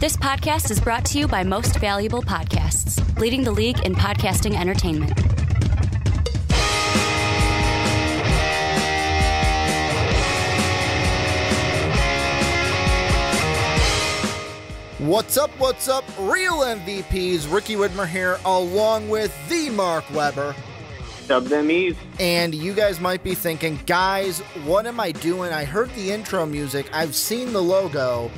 This podcast is brought to you by Most Valuable Podcasts, leading the league in podcasting entertainment. What's up, real MVPs? Ricky Widmer here, along with the Mark Weber. Dub them E's. And you guys might be thinking, guys, what am I doing? I heard the intro music, I've seen the logo,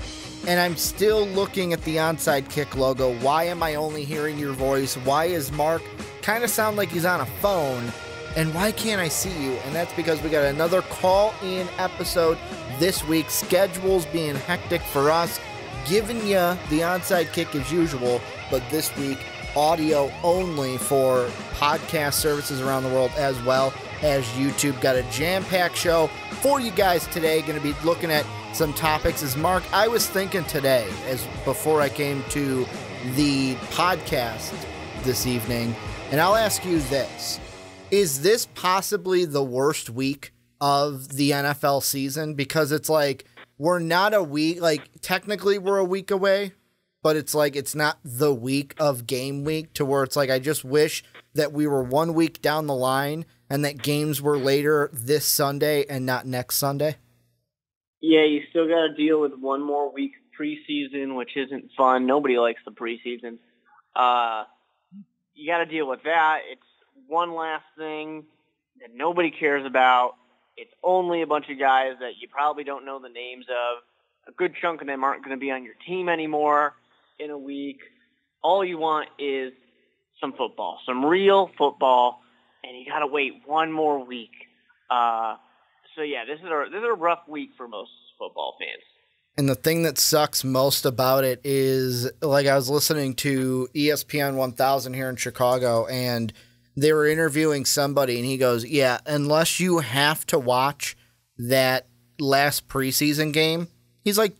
and I'm still looking at the onside kick logo. Why am I only hearing your voice? Why is Mark kind of sound like he's on a phone? And why can't I see you? And that's because we got another call-in episode this week. Schedules being hectic for us. Giving you the onside kick as usual, but this week, audio only for podcast services around the world as well as YouTube. Got a jam-packed show for you guys today. Going to be looking at some topics. As Mark, I was thinking today, as before I came to the podcast this evening, and I'll ask you this. Is this possibly the worst week of the NFL season? Because it's like, we're not a week, like technically we're a week away, but it's like it's not the week of game week to where it's like I just wish that we were 1 week down the line and that games were later this Sunday and not next Sunday. Yeah, you still got to deal with one more week of preseason, which isn't fun. Nobody likes the preseason. You got to deal with that. It's one last thing that nobody cares about. It's only a bunch of guys that you probably don't know the names of. A good chunk of them aren't going to be on your team anymore in a week. All you want is some football, some real football, and you got to wait one more week. So yeah, this is a rough week for most football fans. And the thing that sucks most about it is, like, I was listening to ESPN 1000 here in Chicago, and they were interviewing somebody, and he goes, yeah, unless you have to watch that last preseason game, he's like,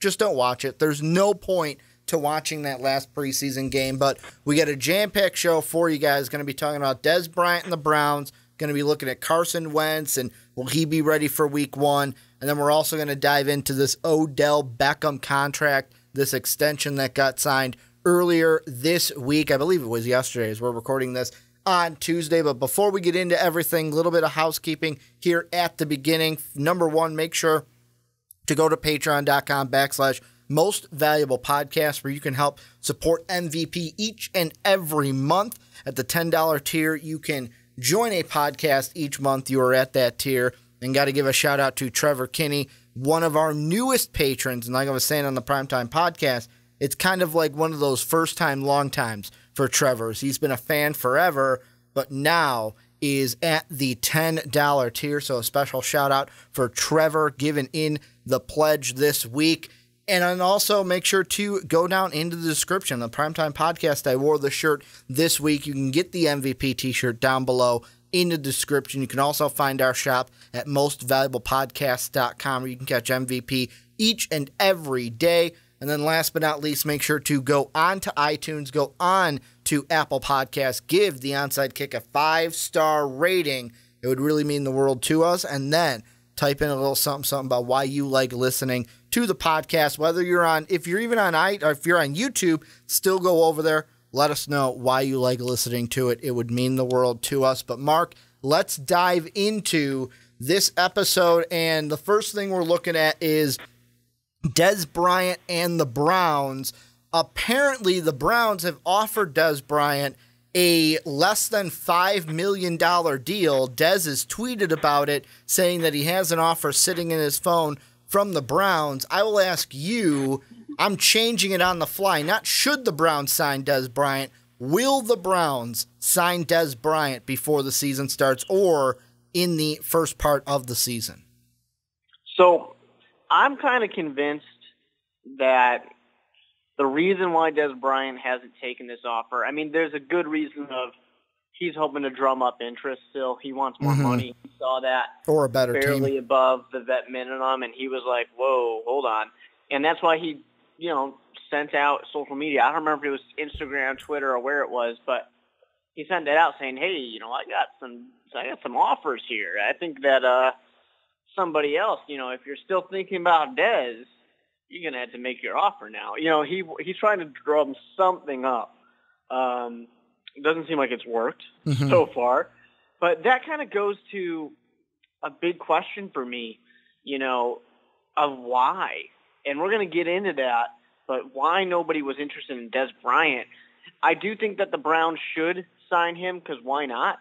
just don't watch it. There's no point to watching that last preseason game. But we got a jam-packed show for you guys. Going to be talking about Dez Bryant and the Browns. Going to be looking at Carson Wentz, and will he be ready for week one? And then we're also going to dive into this Odell Beckham contract, this extension that got signed earlier this week. I believe it was yesterday as we're recording this on Tuesday. But before we get into everything, a little bit of housekeeping here at the beginning. Number one, make sure to go to patreon.com/most valuable podcast, where you can help support MVP each and every month. At the $10 tier, you can join a podcast each month. You are at that tier. And got to give a shout out to Trevor Kinney, one of our newest patrons. And like I was saying on the Primetime Podcast, it's kind of like one of those first time, long times for Trevor's. He's been a fan forever, but now is at the $10 tier. So a special shout out for Trevor giving in the pledge this week. And then also make sure to go down into the description. The Primetime Podcast, I wore the shirt this week. You can get the MVP t-shirt down below in the description. You can also find our shop at mostvaluablepodcast.com, where you can catch MVP each and every day. And then last but not least, make sure to go on to iTunes, go on to Apple Podcasts, give the Onside Kick a 5-star rating. It would really mean the world to us. And then type in a little something about why you like listening to the podcast. Whether you're on, if you're even on or if you're on YouTube, still go over there. Let us know why you like listening to it. It would mean the world to us. But Mark, let's dive into this episode. And the first thing we're looking at is Dez Bryant and the Browns. Apparently, the Browns have offered Dez Bryant a less than $5 million deal. Dez has tweeted about it, saying that he has an offer sitting in his phone from the Browns. I will ask you, I'm changing it on the fly. Not should the Browns sign Dez Bryant, will the Browns sign Dez Bryant before the season starts or in the first part of the season? So I'm kind of convinced that the reason why Dez Bryant hasn't taken this offer, I mean, there's a good reason of he's hoping to drum up interest still. He wants more money. He saw that. Or a better barely team. Above the vet minimum, and he was like, whoa, hold on. And that's why he, sent out social media. I don't remember if it was Instagram, Twitter, or where it was, but he sent it out saying, hey, I got some offers here. I think that somebody else, if you're still thinking about Dez, you're going to have to make your offer now. You know, he's trying to drum something up. It doesn't seem like it's worked so far. But that kind of goes to a big question for me, you know, of why. And we're going to get into that, but why nobody was interested in Dez Bryant. I do think that the Browns should sign him, because why not?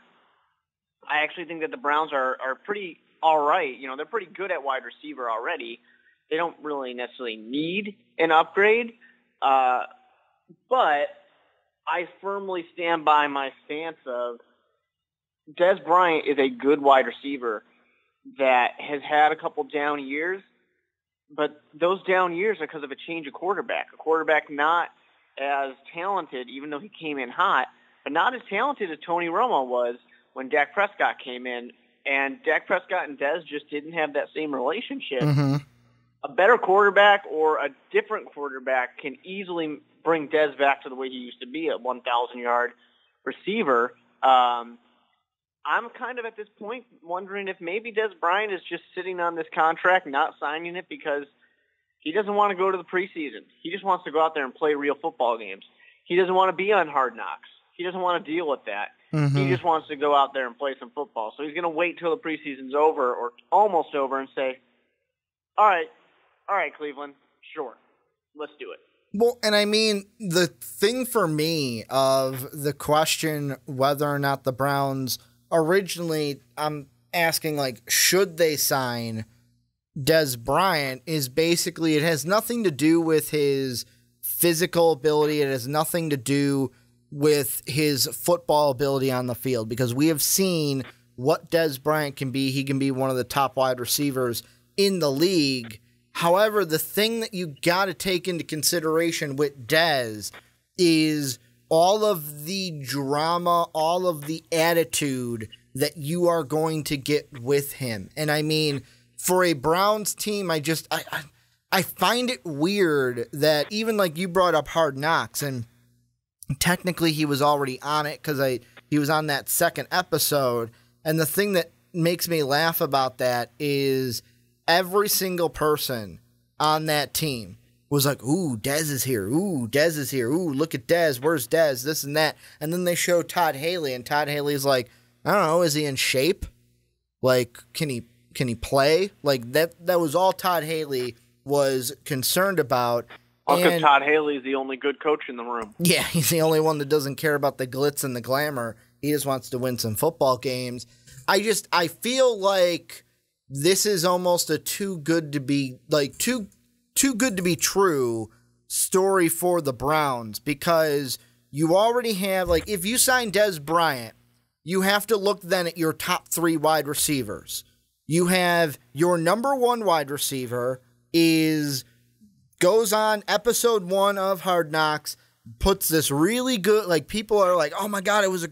I actually think that the Browns are pretty all right. You know, they're pretty good at wide receiver already. They don't really necessarily need an upgrade. But I firmly stand by my stance of Dez Bryant is a good wide receiver that has had a couple down years, but those down years are because of a change of quarterback. A quarterback not as talented, even though he came in hot, but not as talented as Tony Romo was when Dak Prescott came in. And Dak Prescott and Dez just didn't have that same relationship. A better quarterback or a different quarterback can easily bring Dez back to the way he used to be, a 1,000-yard receiver. I'm kind of at this point wondering if maybe Dez Bryant is just sitting on this contract, not signing it because he doesn't want to go to the preseason. He just wants to go out there and play real football games. He doesn't want to be on Hard Knocks. He doesn't want to deal with that. He just wants to go out there and play some football. So he's going to wait till the preseason's over or almost over and say, all right, Cleveland, sure, let's do it. Well, and I mean, the thing for me of the question whether or not the Browns originally, I'm asking, like, should they sign Dez Bryant is basically, it has nothing to do with his physical ability. It has nothing to do with his football ability on the field, because we have seen what Dez Bryant can be. He can be one of the top wide receivers in the league. However, the thing that you got to take into consideration with Dez is all of the drama, all of the attitude that you are going to get with him. And I mean, for a Browns team, I find it weird that even like you brought up Hard Knocks, and technically he was already on it because he was on that second episode. And the thing that makes me laugh about that is every single person on that team was like, ooh, Dez is here. Ooh, Dez is here. Ooh, look at Dez. Where's Dez? This and that. And then they show Todd Haley, and Todd Haley's like, I don't know, is he in shape? Like, can he play? Like, that was all Todd Haley was concerned about. Also, Todd Haley is the only good coach in the room. Yeah, he's the only one that doesn't care about the glitz and the glamour. He just wants to win some football games. I feel like this is almost a too good to be true story for the Browns, because you already have, like, if you sign Dez Bryant, you have to look then at your top three wide receivers. You have your number one wide receiver goes on episode 1 of Hard Knocks, puts this really good, like, people are like, oh my God, it was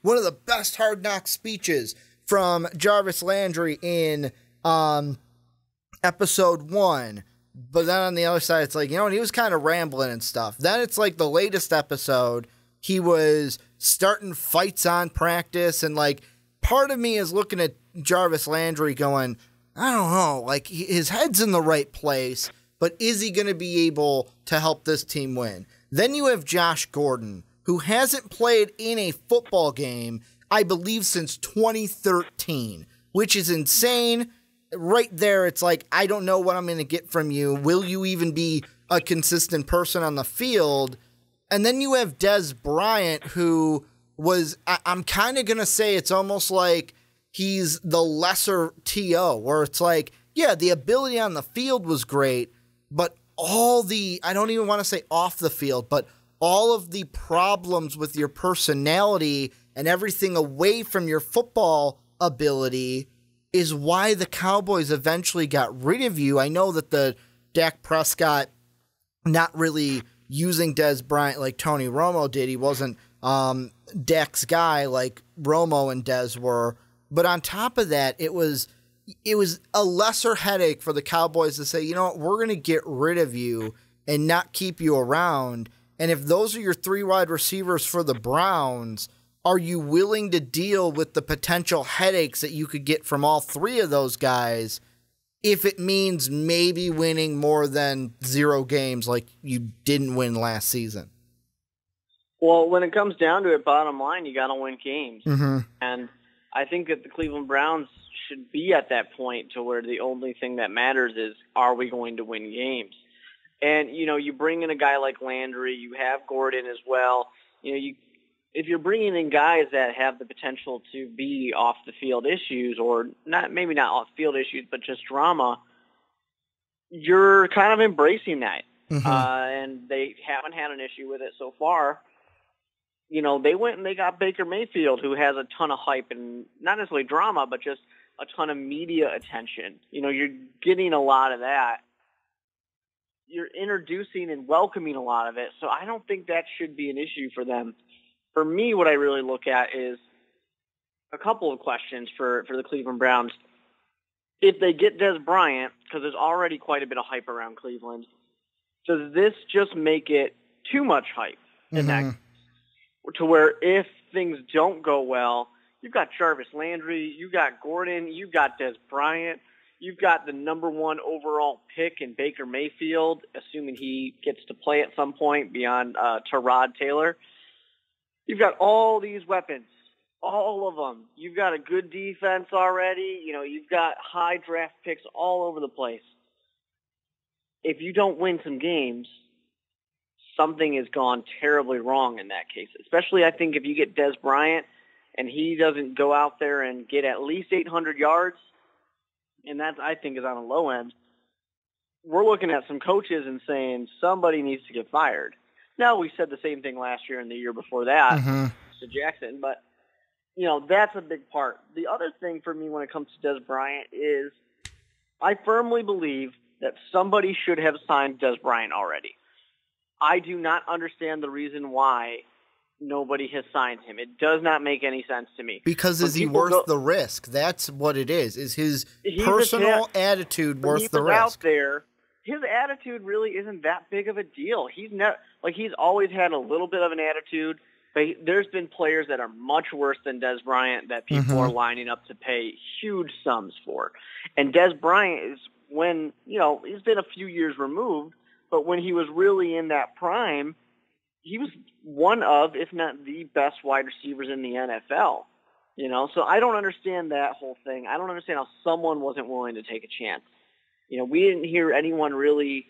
one of the best Hard Knocks speeches from Jarvis Landry in episode 1. But then on the other side, it's like, you know, and he was kind of rambling and stuff. Then it's like the latest episode, he was starting fights on practice, and like part of me is looking at Jarvis Landry going, I don't know, like his head's in the right place, but is he going to be able to help this team win? Then you have Josh Gordon, who hasn't played in a football game, I believe, since 2013, which is insane. Right there, it's like, I don't know what I'm going to get from you. Will you even be a consistent person on the field? And then you have Dez Bryant, who was, I'm kind of going to say it's almost like he's the lesser T.O., where it's like, yeah, the ability on the field was great, but all the, I don't even want to say off the field, but all of the problems with your personality and everything away from your football ability is why the Cowboys eventually got rid of you. I know that the Dak Prescott not really using Dez Bryant like Tony Romo did. He wasn't Dak's guy like Romo and Dez were. But on top of that, it was a lesser headache for the Cowboys to say, you know what, we're going to get rid of you and not keep you around. And if those are your three wide receivers for the Browns, are you willing to deal with the potential headaches that you could get from all three of those guys if it means maybe winning more than 0 games like you didn't win last season. Well, when it comes down to it, bottom line, you got to win games. Mm-hmm. And I think that the Cleveland Browns should be at that point to where the only thing that matters is, are we going to win games? And, you bring in a guy like Landry, you have Gordon as well. If you're bringing in guys that have the potential to be off-the-field issues, or maybe not off-field issues, but just drama, you're kind of embracing that. Mm-hmm. And they haven't had an issue with it so far. They went and they got Baker Mayfield, who has a ton of hype and not necessarily drama, but just a ton of media attention. You're getting a lot of that. You're introducing and welcoming a lot of it. So I don't think that should be an issue for them. For me, what I really look at is a couple of questions for the Cleveland Browns. If they get Dez Bryant, because there's already quite a bit of hype around Cleveland, does this just make it too much hype in that, to where if things don't go well, you've got Jarvis Landry, you've got Gordon, you've got Dez Bryant, you've got the number 1 overall pick in Baker Mayfield, assuming he gets to play at some point beyond Tyrod Taylor. You've got all these weapons, all of them. You've got a good defense already. You've got high draft picks all over the place. If you don't win some games, something has gone terribly wrong in that case. Especially, I think, if you get Dez Bryant and he doesn't go out there and get at least 800 yards, and that, I think, is on a low end, we're looking at some coaches and saying somebody needs to get fired. Now, we said the same thing last year and the year before that to Jackson, but, that's a big part. The other thing for me when it comes to Dez Bryant is I firmly believe that somebody should have signed Dez Bryant already. I do not understand the reason why nobody has signed him. It does not make any sense to me. Because is he worth the risk? That's what it is. Is his personal attitude worth the risk? Out there, his attitude really isn't that big of a deal. He's always had a little bit of an attitude, but there's been players that are much worse than Dez Bryant that people are lining up to pay huge sums for. And Dez Bryant is he's been a few years removed, but when he was really in that prime, he was one of, if not the best wide receivers in the NFL. So I don't understand that whole thing. I don't understand how someone wasn't willing to take a chance. We didn't hear anyone really.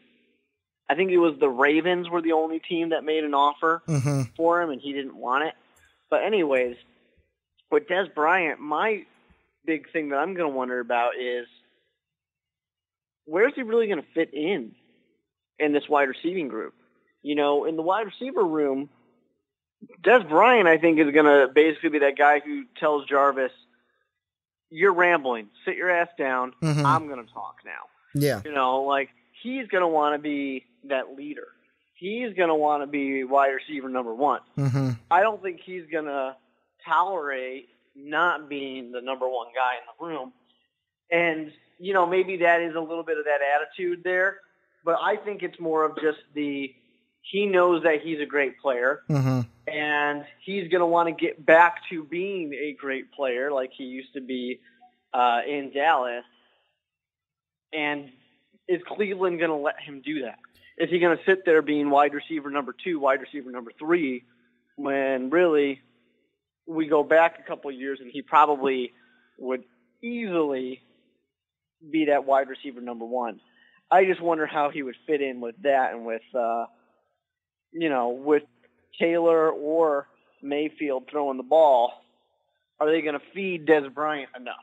I think it was the Ravens were the only team that made an offer for him, and he didn't want it. But anyways, with Dez Bryant, my big thing that I'm going to wonder about is, where's he really going to fit in this wide receiving group? In the wide receiver room, Dez Bryant, I think, is going to basically be that guy who tells Jarvis, you're rambling. Sit your ass down. I'm going to talk now. Yeah. He's going to want to be that leader. He's going to want to be wide receiver number 1. I don't think he's going to tolerate not being the number 1 guy in the room. And, maybe that is a little bit of that attitude there. But I think it's more of just he knows that he's a great player. And he's going to want to get back to being a great player like he used to be in Dallas. And is Cleveland going to let him do that? Is he going to sit there being wide receiver number 2, wide receiver number 3, when really we go back a couple of years and he probably would easily be that wide receiver number 1? I just wonder how he would fit in with that and with, with Taylor or Mayfield throwing the ball. Are they going to feed Dez Bryant enough?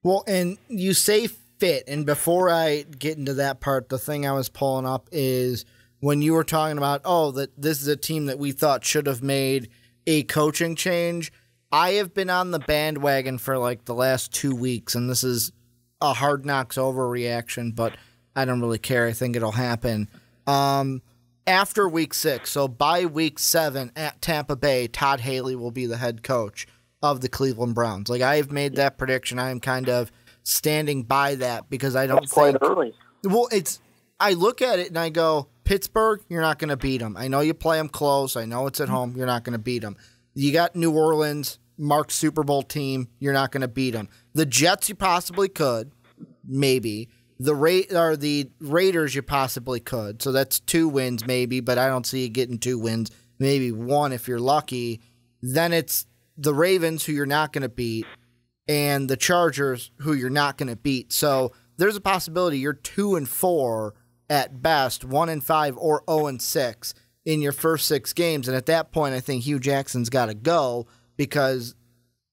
Well, and you say fit, and before I get into that part, the thing I was pulling up is when you were talking about, that this is a team that we thought should have made a coaching change. I have been on the bandwagon for the last 2 weeks, and this is a Hard Knocks overreaction, but I don't really care. I think it'll happen. After week 6, so by week 7 at Tampa Bay, Todd Haley will be the head coach of the Cleveland Browns. I have made that prediction. I am kind of standing by that because I don't think quite early. Well, I look at it and I go, Pittsburgh, you're not going to beat them. I know you play them close. I know it's at home. You're not going to beat them. You got New Orleans, Mark's Super Bowl team. You're not going to beat them. The Jets, you possibly could. maybe. The Raiders, you possibly could. So that's 2 wins, maybe, but I don't see you getting 2 wins. Maybe 1 if you're lucky. Then it's the Ravens, who you're not going to beat, and the Chargers, who you're not going to beat. So there's a possibility you're 2-4 at best, 1-5 or 0-6 in your first 6 games. And at that point, I think Hugh Jackson's got to go, because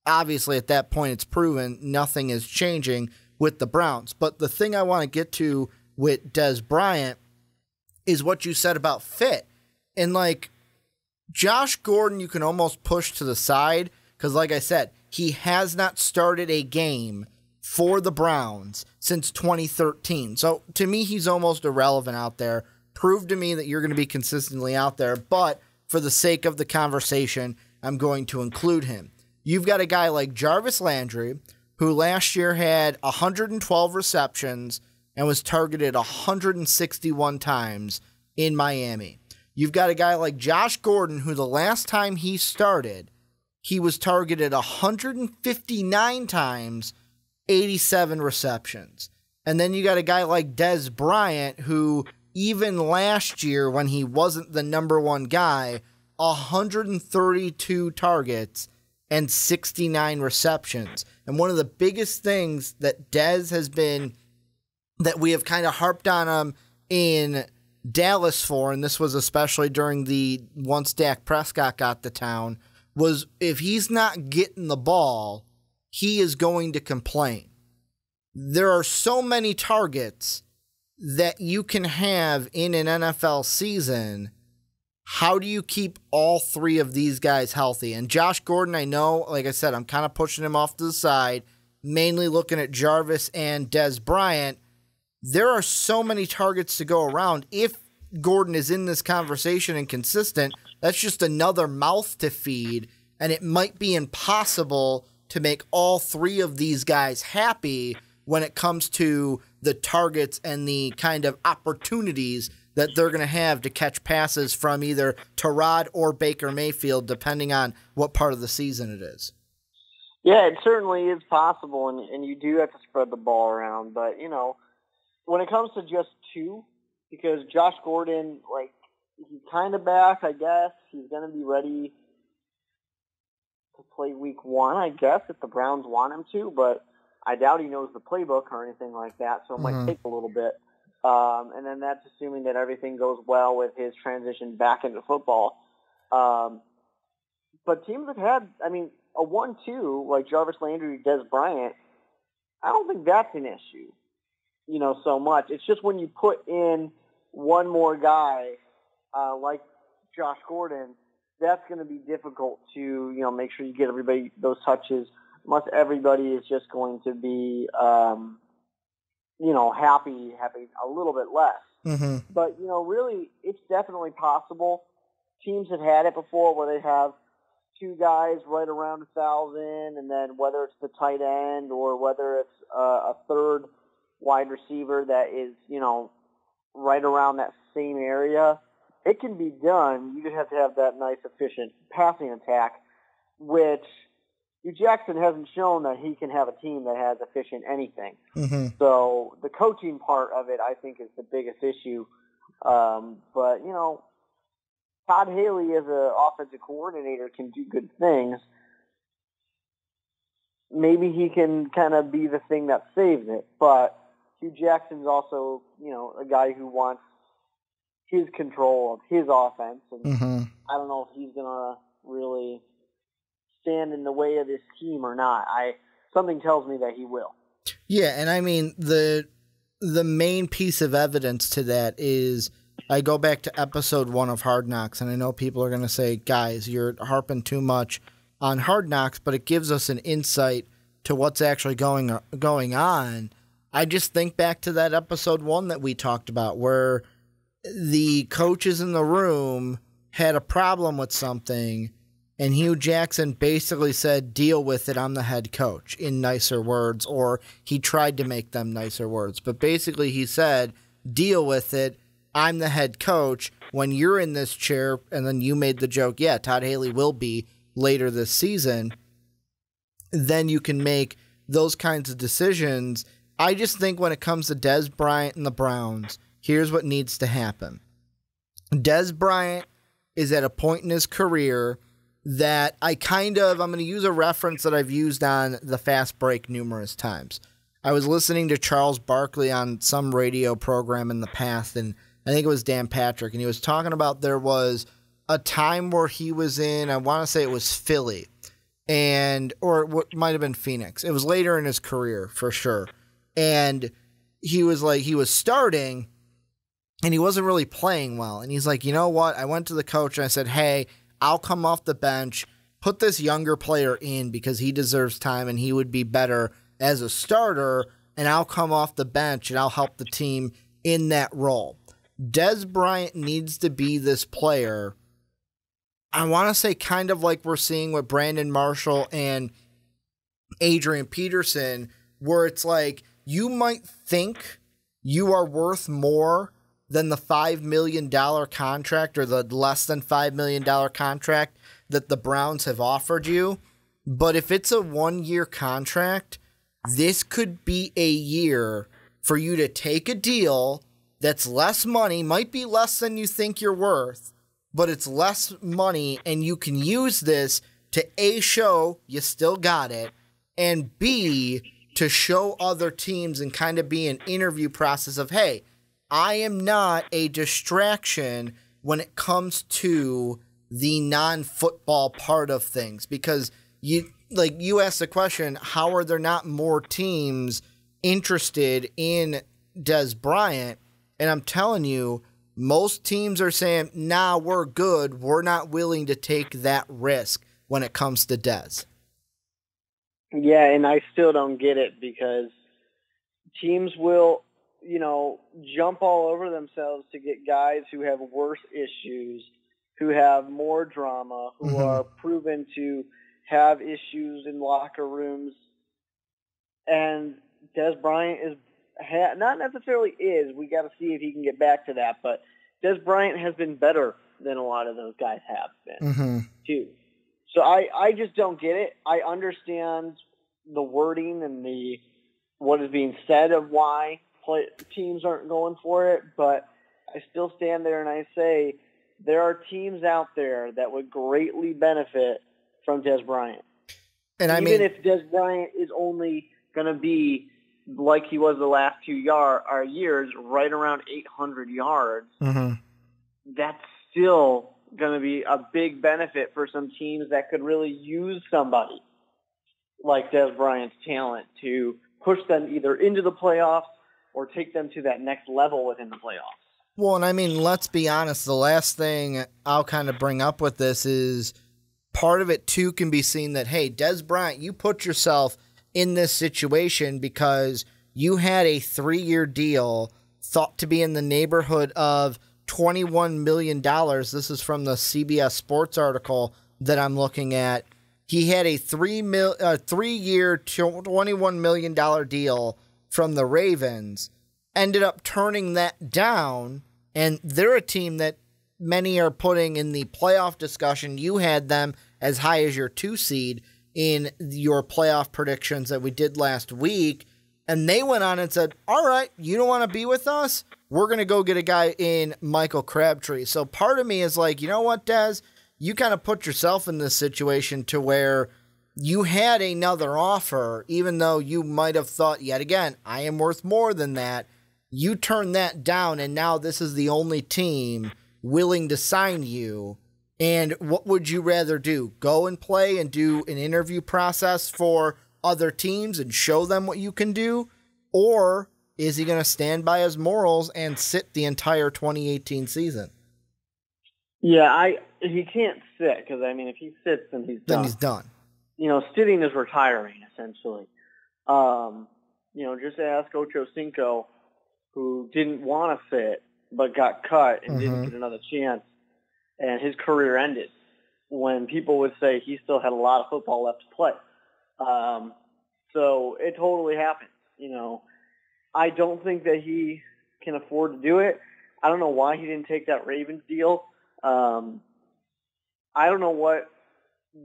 obviously at that point it's proven nothing is changing with the Browns. But the thing I want to get to with Dez Bryant is what you said about fit. And like Josh Gordon, you can almost push to the side, because like I said, he has not started a game for the Browns since 2013. So to me, he's almost irrelevant out there. Prove to me that you're going to be consistently out there. But for the sake of the conversation, I'm going to include him. You've got a guy like Jarvis Landry, who last year had 112 receptions and was targeted 161 times in Miami. You've got a guy like Josh Gordon, who the last time he started, he was targeted 159 times, 87 receptions. And then you got a guy like Dez Bryant, who even last year when he wasn't the number 1 guy, 132 targets and 69 receptions. And one of the biggest things that Dez has been, that we have kind of harped on him in Dallas for, and this was especially during the once Dak Prescott got to town, was if he's not getting the ball, he is going to complain. There are so many targets that you can have in an NFL season. How do you keep all 3 of these guys healthy? And Josh Gordon, I know, like I said, I'm kind of pushing him off to the side, mainly looking at Jarvis and Dez Bryant. There are so many targets to go around. If Gordon is in this conversation and consistent, that's just another mouth to feed, and it might be impossible to make all 3 of these guys happy when it comes to the targets and the kind of opportunities that they're going to have to catch passes from either Tyrod or Baker Mayfield, depending on what part of the season it is. Yeah, it certainly is possible, and you do have to spread the ball around. But, you know, when it comes to just 2, because Josh Gordon, like, he's kind of back, I guess. He's going to be ready to play week 1, I guess, if the Browns want him to. But I doubt he knows the playbook or anything like that, so it might take a little bit. And then that's assuming that everything goes well with his transition back into football. But teams have had, I mean, a 1-2, like Jarvis Landry, Dez Bryant, I don't think that's an issue, you know, so much. It's just when you put in one more guy like Josh Gordon, that's going to be difficult to, you know, make sure you get everybody those touches. Unless everybody is just going to be, you know, happy a little bit less. Mm-hmm. But, you know, really, it's definitely possible. Teams have had it before where they have 2 guys right around 1,000, and then whether it's the tight end or whether it's a 3rd wide receiver that is, you know, right around that same area, it can be done. You just have to have that nice, efficient passing attack, which Hugh Jackson hasn't shown that he can have a team that has efficient anything. Mm-hmm. So the coaching part of it, I think, is the biggest issue. But, you know, Todd Haley as an offensive coordinator can do good things. Maybe he can kind of be the thing that saves it. But Hugh Jackson's also, you know, a guy who wants his control of his offense. And I don't know if he's going to really stand in the way of this team or not. Something tells me that he will. Yeah, and I mean, the main piece of evidence to that is I go back to episode 1 of Hard Knocks, and I know people are going to say, guys, you're harping too much on Hard Knocks, but it gives us an insight to what's actually going on. I just think back to that episode 1 that we talked about where the coaches in the room had a problem with something, and Hugh Jackson basically said, deal with it, I'm the head coach, in nicer words, or he tried to make them nicer words. But basically he said, deal with it, I'm the head coach. When you're in this chair, and then you made the joke, yeah, Todd Haley will be later this season, then you can make those kinds of decisions I just think when it comes to Dez Bryant and the Browns, here's what needs to happen. Dez Bryant is at a point in his career that I'm going to use a reference that I've used on the Fast Break numerous times. I was listening to Charles Barkley on some radio program in the past, and I think it was Dan Patrick, and he was talking about there was a time where he was in, I want to say it was Philly, or what might have been Phoenix. It was later in his career, for sure. And he was starting, and he wasn't really playing well. And he's like, you know what? I went to the coach and I said, hey, I'll come off the bench, put this younger player in because he deserves time and he would be better as a starter, and I'll come off the bench and I'll help the team in that role. Dez Bryant needs to be this player, I want to say kind of like we're seeing with Brandon Marshall and Adrian Peterson, where it's like you might think you are worth more than the $5 million contract or the less than $5 million contract that the Browns have offered you. But if it's a 1-year contract, this could be a year for you to take a deal that's less money, might be less than you think you're worth, but it's less money, and you can use this to A, show you still got it, and B, to show other teams and kind of be an interview process of, hey, I am not a distraction when it comes to the non-football part of things. Because you asked the question, how are there not more teams interested in Dez Bryant? And I'm telling you, most teams are saying, nah, we're good. We're not willing to take that risk when it comes to Dez. Yeah, and I still don't get it because teams will, jump all over themselves to get guys who have worse issues, who have more drama, who are proven to have issues in locker rooms. And Dez Bryant is not necessarily is. We got to see if he can get back to that. But Dez Bryant has been better than a lot of those guys have been, too. So I just don't get it. I understand the wording and what is being said of why teams aren't going for it, but I still stand there and I say there are teams out there that would greatly benefit from Dez Bryant. And even if Dez Bryant is only going to be like he was the last 2 years, right around 800 yards, that's still going to be a big benefit for some teams that could really use somebody like Dez Bryant's talent to push them either into the playoffs or take them to that next level within the playoffs. Well, and let's be honest, the last thing I'll kind of bring up with this is part of it too can be seen that, hey, Dez Bryant, you put yourself in this situation because you had a 3-year deal thought to be in the neighborhood of $21 million. This is from the CBS Sports article that I'm looking at. He had a 3-year, $21 million deal from the Ravens, ended up turning that down, and they're a team that many are putting in the playoff discussion. You had them as high as your 2 seed in your playoff predictions that we did last week, and they went on and said, all right, you don't want to be with us? We're going to go get a guy in Michael Crabtree. So part of me is like, you know what, Dez? You kind of put yourself in this situation to where you had another offer, even though you might have thought, yet again, I am worth more than that. You turned that down, and now this is the only team willing to sign you. And what would you rather do? Go and play and do an interview process for other teams and show them what you can do? Or is he going to stand by his morals and sit the entire 2018 season? Yeah, he can't sit because, if he sits, then he's done. Then he's done. Sitting is retiring, essentially. Just ask Ocho Cinco, who didn't want to sit but got cut and didn't get another chance, and his career ended when people would say he still had a lot of football left to play. So it totally happened. I don't think that he can afford to do it. I don't know why he didn't take that Ravens deal. I don't know what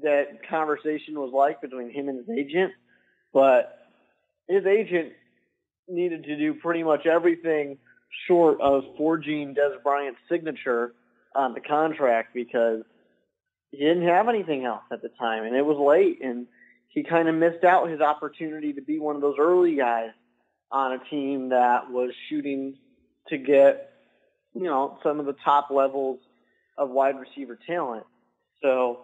that conversation was like between him and his agent, but his agent needed to do pretty much everything short of forging Dez Bryant's signature on the contract because he didn't have anything else at the time, and it was late, and he kind of missed out his opportunity to be one of those early guys on a team that was shooting to get, some of the top levels of wide receiver talent. So,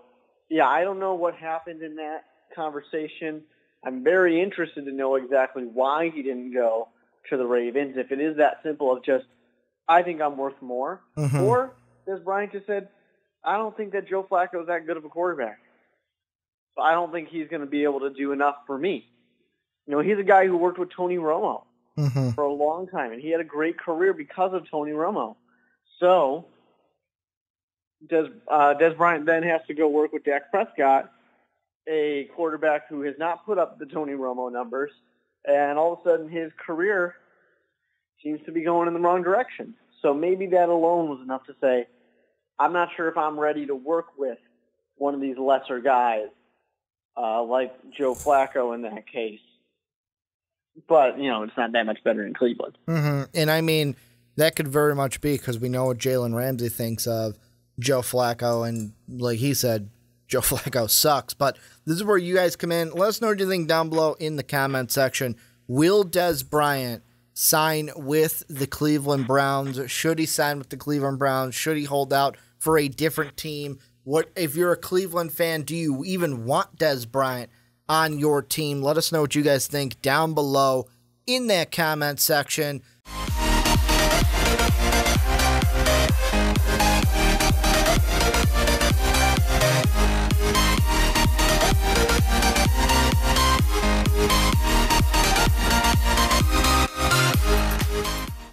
yeah, I don't know what happened in that conversation. I'm very interested to know exactly why he didn't go to the Ravens. If it is that simple of just, I think I'm worth more, or Dez Bryant just said, I don't think that Joe Flacco is that good of a quarterback. So I don't think he's going to be able to do enough for me. He's a guy who worked with Tony Romo for a long time, and he had a great career because of Tony Romo. So Dez Bryant then has to go work with Dak Prescott, a quarterback who has not put up the Tony Romo numbers, and all of a sudden his career seems to be going in the wrong direction. So maybe that alone was enough to say, I'm not sure if I'm ready to work with one of these lesser guys like Joe Flacco in that case. But, it's not that much better in Cleveland. And I mean, that could very much be because we know what Jalen Ramsey thinks of Joe Flacco. And like he said, Joe Flacco sucks. But this is where you guys come in. Let us know what you think down below in the comment section. Will Dez Bryant sign with the Cleveland Browns? Should he sign with the Cleveland Browns? Should he hold out for a different team? What if you're a Cleveland fan, do you even want Dez Bryant on your team? Let us know what you guys think down below in that comment section.